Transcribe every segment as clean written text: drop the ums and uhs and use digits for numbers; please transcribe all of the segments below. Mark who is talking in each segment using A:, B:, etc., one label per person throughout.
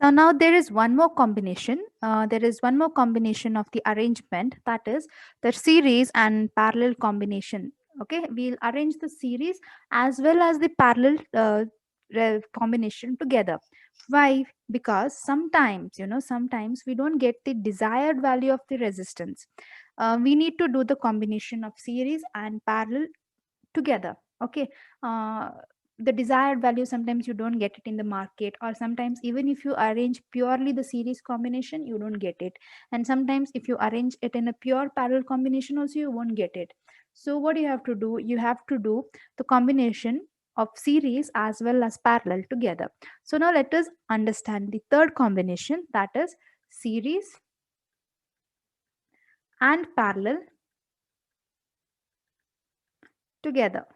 A: So now there is one more combination. There is one more combination of the arrangement, that is the series and parallel combination. Okay, we'll arrange the series as well as the parallel combination together. Why? Because sometimes, sometimes we don't get the desired value of the resistance. We need to do the combination of series and parallel together. Okay. uh, the desired value, sometimes you don't get it in the market, or sometimes even if you arrange purely the series combination you don't get it, and sometimes if you arrange it in a pure parallel combination also you won't get it. So what you have to do, you have to do the combination of series as well as parallel together. So now let us understand the third combination, that is series and parallel together.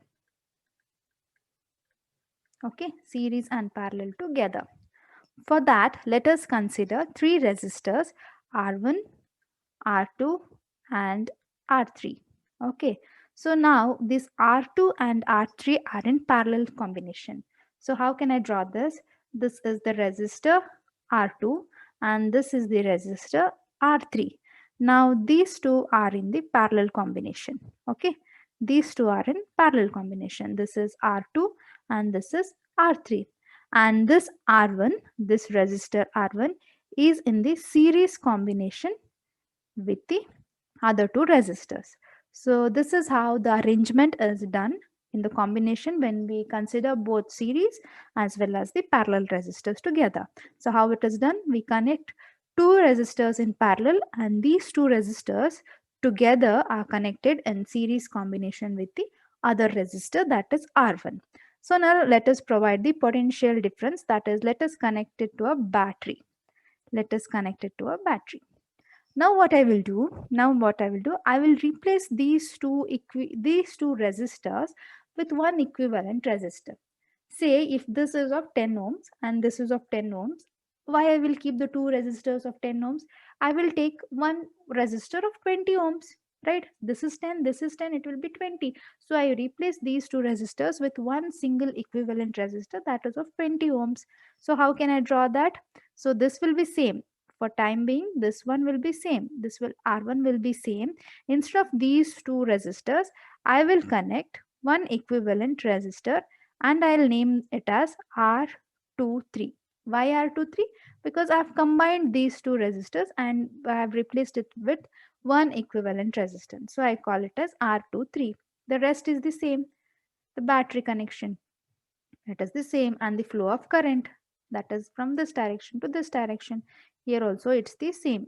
A: Okay, series and parallel together. For that, let us consider three resistors R1, R2 and R3. Okay, so now this R2 and R3 are in parallel combination. So how can I draw this? This is the resistor R2 and this is the resistor R3. Now these two are in the parallel combination. Okay, these two are in parallel combination. This is R2 and this is R3, and this R1, this resistor R1 is in the series combination with the other two resistors. So this is how the arrangement is done in the combination when we consider both series as well as the parallel resistors together. So how it is done? We connect two resistors in parallel and these two resistors together are connected in series combination with the other resistor, that is R1. So now let us provide the potential difference, that is let us connect it to a battery. Let us connect it to a battery. Now what I will do, I will replace these two resistors with one equivalent resistor. Say if this is of 10 ohms and this is of 10 ohms, why I will keep the two resistors of 10 ohms? I will take one resistor of 20 ohms, right? This is 10, this is 10, it will be 20. So I replace these two resistors with one single equivalent resistor, that is of 20 ohms. So how can I draw that? So this will be same. For time being, this one will be same. This will R1 will be same. Instead of these two resistors, I will connect one equivalent resistor and I'll name it as R23. Why R23? Because I've combined these two resistors and I have replaced it with one equivalent resistance. So I call it as R23. The rest is the same. The battery connection, it is the same, and the flow of current, that is from this direction to this direction. Here also it's the same.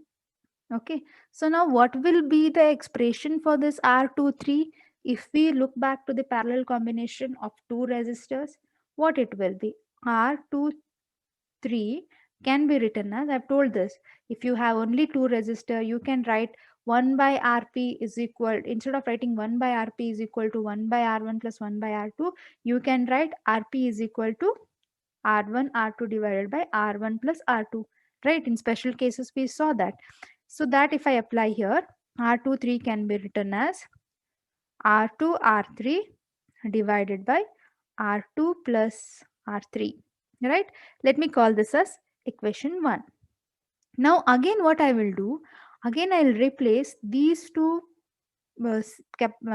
A: Okay, so now what will be the expression for this R23? If we look back to the parallel combination of two resistors, what it will be? R23 can be written as, I've told this, if you have only two resistor, you can write 1 by Rp is equal, instead of writing 1 by Rp is equal to 1 by R1 plus 1 by R2, you can write Rp is equal to R1 R2 divided by R1 plus R2, right? In special cases we saw that. So that if I apply here, R23 can be written as R2 R3 divided by R2 plus R3, right? Let me call this as equation 1. Now again what I will do, again I'll replace these two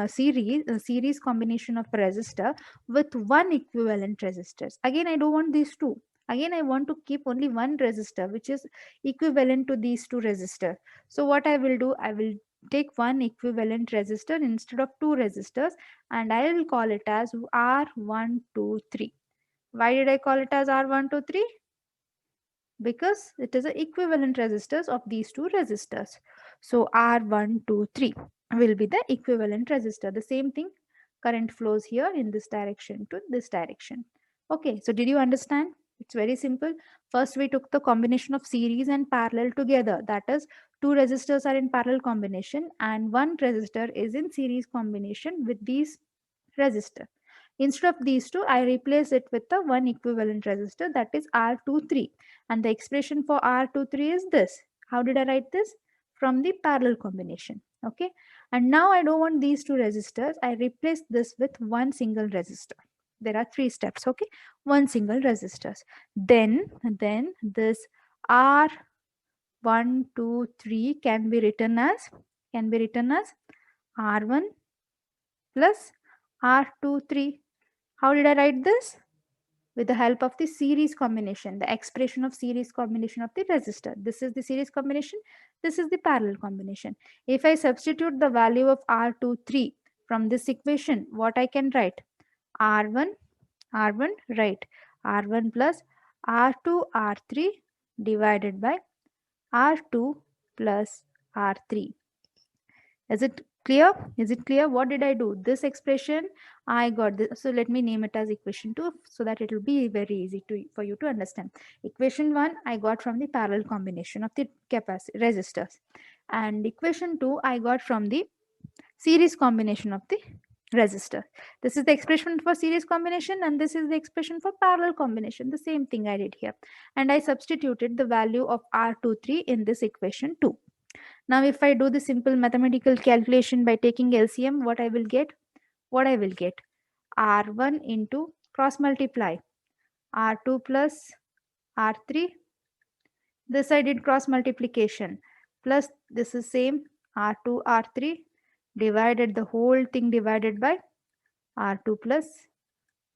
A: series combination of resistor with one equivalent resistors. Again I don't want these two. Again I want to keep only one resistor which is equivalent to these two resistors. So what I will do, I will take one equivalent resistor instead of two resistors and I will call it as R123. Why did I call it as R123? Because it is a equivalent resistors of these two resistors. So R123 will be the equivalent resistor. The same thing, current flows here in this direction to this direction. Okay, so did you understand? It's very simple. First we took the combination of series and parallel together, that is two resistors are in parallel combination and one resistor is in series combination with these resistor. Instead of these two, I replace it with the one equivalent resistor, that is R23, and the expression for R23 is this. How did I write this? From the parallel combination. Okay, and now I don't want these two resistors. I replace this with one single resistor. There are three steps. Okay, one single resistors. Then this R1, 2, 3 can be written as R1 plus R2, 3. How did I write this? With the help of the series combination, the expression of series combination of the resistor. This is the series combination, this is the parallel combination. If I substitute the value of R2, 3 from this equation, what I can write? R1, right, R1 plus R2, R3 divided by R2 plus R3. Is it clear? Is it clear? What did I do? This expression, I got this. So let me name it as equation 2 so that it will be very easy for you to understand. Equation 1, I got from the parallel combination of the resistors. And equation 2, I got from the series combination of the resistor. This is the expression for series combination and this is the expression for parallel combination. The same thing I did here. And I substituted the value of R23 in this equation 2. Now, if I do the simple mathematical calculation by taking LCM, what I will get? R1 into cross multiply R2 plus R3. This I did cross multiplication plus this is same R2 R3 divided the whole thing divided by R2 plus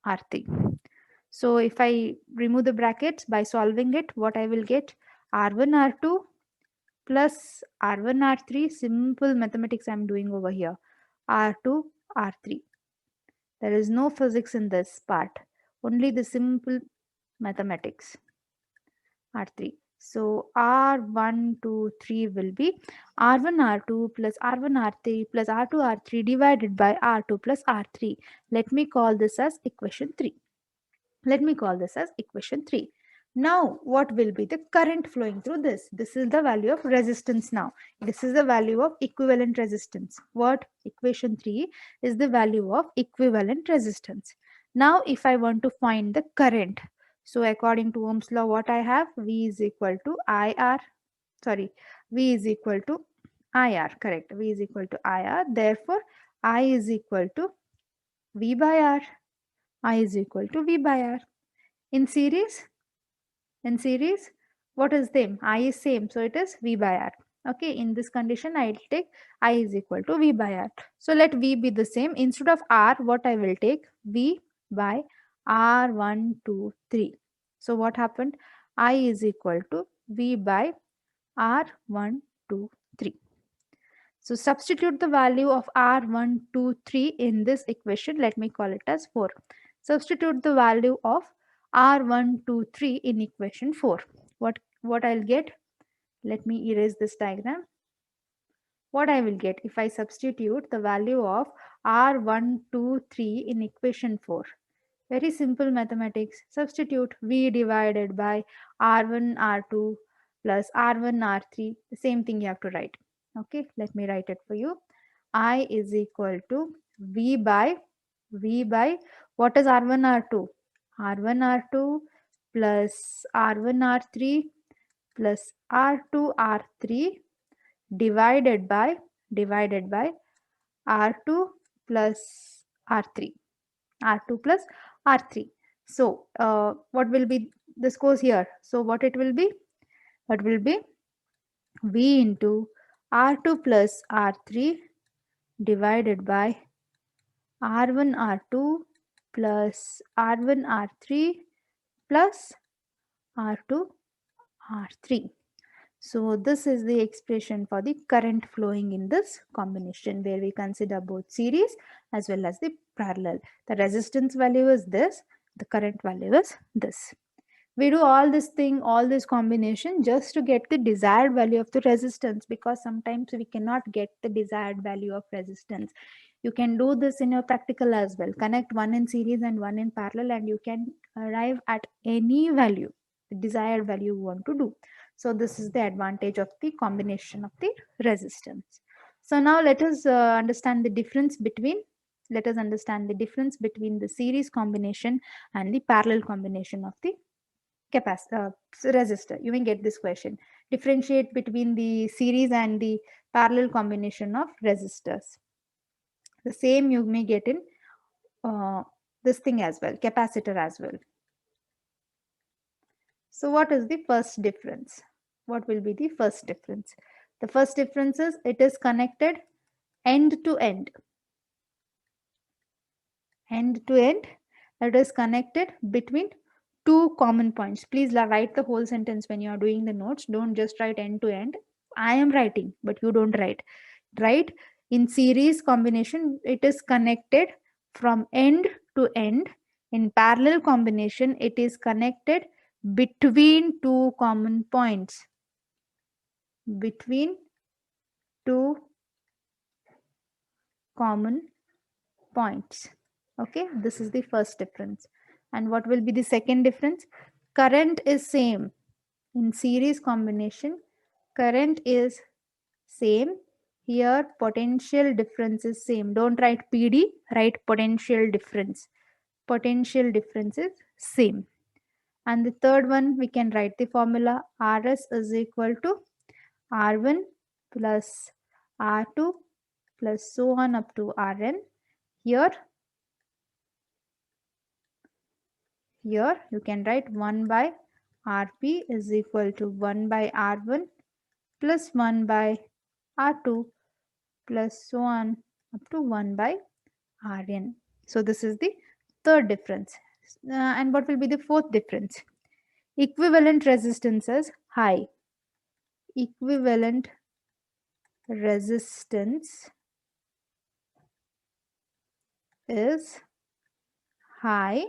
A: R3. So if I remove the brackets by solving it, what I will get? R1 R2 plus R1 R3, simple mathematics I'm doing over here, R2 R3. There is no physics in this part, only the simple mathematics, R3. So R1, 2, 3 will be R1 R2 plus R1 R3 plus R2 R3 divided by R2 plus R3. Let me call this as equation 3. Now, what will be the current flowing through this? This is the value of resistance now. This is the value of equivalent resistance. What? Equation 3 is the value of equivalent resistance. Now, if I want to find the current, so according to Ohm's law, what I have? V is equal to IR. Sorry, V is equal to IR. Correct. V is equal to IR. Therefore, I is equal to V by R. I is equal to V by R. In series, what is same? I is same, so it is V by R. Okay, in this condition I will take I is equal to V by R. So let V be the same. Instead of R, what I will take? V by R1, 2, 3. So what happened? I is equal to V by R1, 2, 3. So substitute the value of R1, 2, 3 in this equation. Let me call it as 4. Substitute the value of R1, 2, 3 in equation 4. What I'll get? Let me erase this diagram. What I will get if I substitute the value of R1, 2, 3 in equation 4. Very simple mathematics. Substitute V divided by R1, R2 plus R1, R3. The same thing you have to write. Okay, let me write it for you. I is equal to V by what is R1, R2? R1, R2 plus R1, R3 plus R2, R3 divided by R2 plus R3. R2 plus R3. So what will be, this goes here. So what it will be? What will be? V into R2 plus R3 divided by R1 R2 plus R1 R3 plus R2 R3. So this is the expression for the current flowing in this combination where we consider both series as well as the parallel. The resistance value is this, the current value is this. We do all this combination just to get the desired value of the resistance, because sometimes we cannot get the desired value of resistance. You can do this in your practical as well. Connect one in series and one in parallel and you can arrive at any value, the desired value you want to do. So this is the advantage of the combination of the resistance. So now let us understand the difference between the series combination and the parallel combination of the resistor. You may get this question. Differentiate between the series and the parallel combination of resistors. The same you may get in this thing as well, capacitor as well. So what is the first difference? What will be the first difference? The first difference is it is connected end to end. End to end, it is connected between two common points. Please write the whole sentence when you are doing the notes. Don't just write end to end. I am writing, but you don't write. Right? In series combination, it is connected from end to end. In parallel combination, it is connected between two common points. Between two common points. Okay, this is the first difference. And what will be the second difference? Current is same. In series combination, current is same. Here potential difference is same. Don't write PD, write potential difference. Potential difference is same. And the third one, we can write the formula. Rs is equal to R1 plus R2 plus so on up to Rn. Here you can write 1 by Rp is equal to 1 by R1 plus 1 by R2 plus so on up to 1 by Rn. So this is the third difference. And what will be the fourth difference? Equivalent resistance is high. Equivalent resistance is high,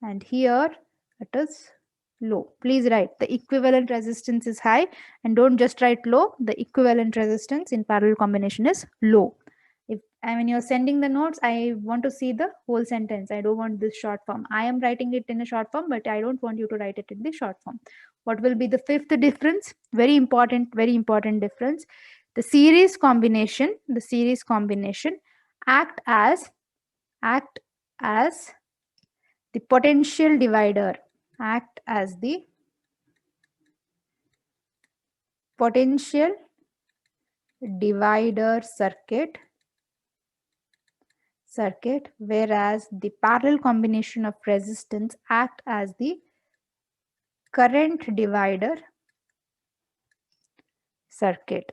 A: and here it is low. Please write the equivalent resistance is high, and don't just write low. The equivalent resistance in parallel combination is low. If and when you're sending the notes, I want to see the whole sentence. I don't want this short form. I am writing it in a short form, but I don't want you to write it in the short form. What will be the fifth difference? Very important difference. The series combination act as act as the potential divider. Act as the potential divider circuit, whereas the parallel combination of resistance act as the current divider circuit.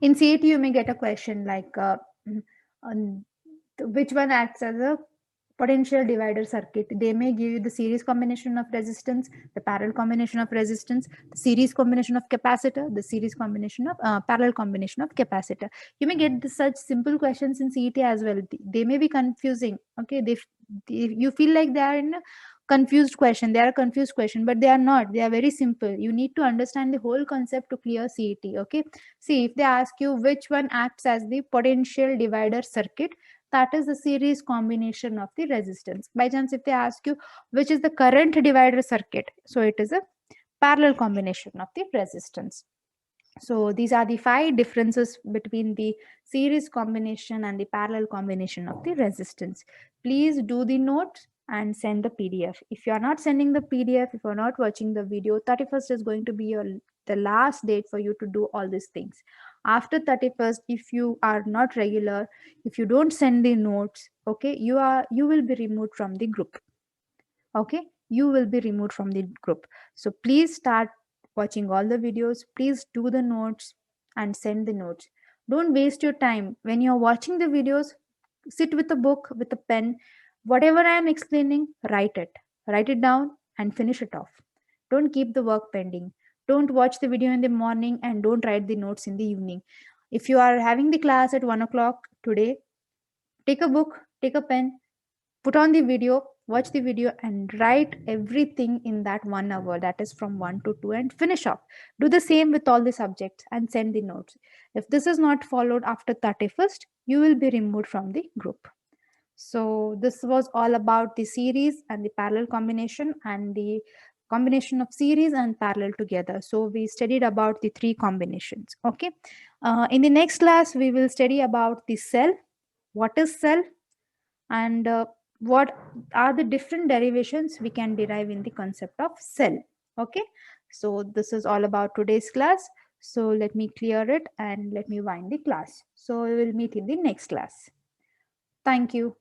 A: In CET, you may get a question like which one acts as a potential divider circuit. They may give you the series combination of resistance, the parallel combination of resistance, the series combination of capacitor, the series combination of parallel combination of capacitor. You may get such simple questions in CET as well. They may be confusing. Okay, you feel like they are in a confused question. They are a confused question, but they are not. They are very simple. You need to understand the whole concept to clear CET. Okay, see, if they ask you which one acts as the potential divider circuit, that is the series combination of the resistance. By chance, if they ask you which is the current divider circuit, so it is a parallel combination of the resistance. So these are the 5 differences between the series combination and the parallel combination of the resistance. Please do the notes and send the PDF. If you are not sending the PDF, if you are not watching the video, 31st is going to be the last date for you to do all these things. After 31st, if you are not regular, if you don't send the notes, okay, you will be removed from the group. Okay, you will be removed from the group. So please start watching all the videos. Please do the notes and send the notes. Don't waste your time when you're watching the videos. Sit with a book, with a pen. Whatever I am explaining, write it down and finish it off. Don't keep the work pending. Don't watch the video in the morning and don't write the notes in the evening. If you are having the class at 1 o'clock today, take a book, take a pen, put on the video, watch the video, and write everything in that 1 hour, that is from 1 to 2, and finish off. Do the same with all the subjects and send the notes. If this is not followed after 31st, you will be removed from the group. So this was all about the series and the parallel combination and the combination of series and parallel together. So we studied about the 3 combinations. Okay, in the next class we will study about the cell. What is cell? And what are the different derivations we can derive in the concept of cell. Okay, so this is all about today's class. So let me clear it and let me wind the class. So we will meet in the next class. Thank you.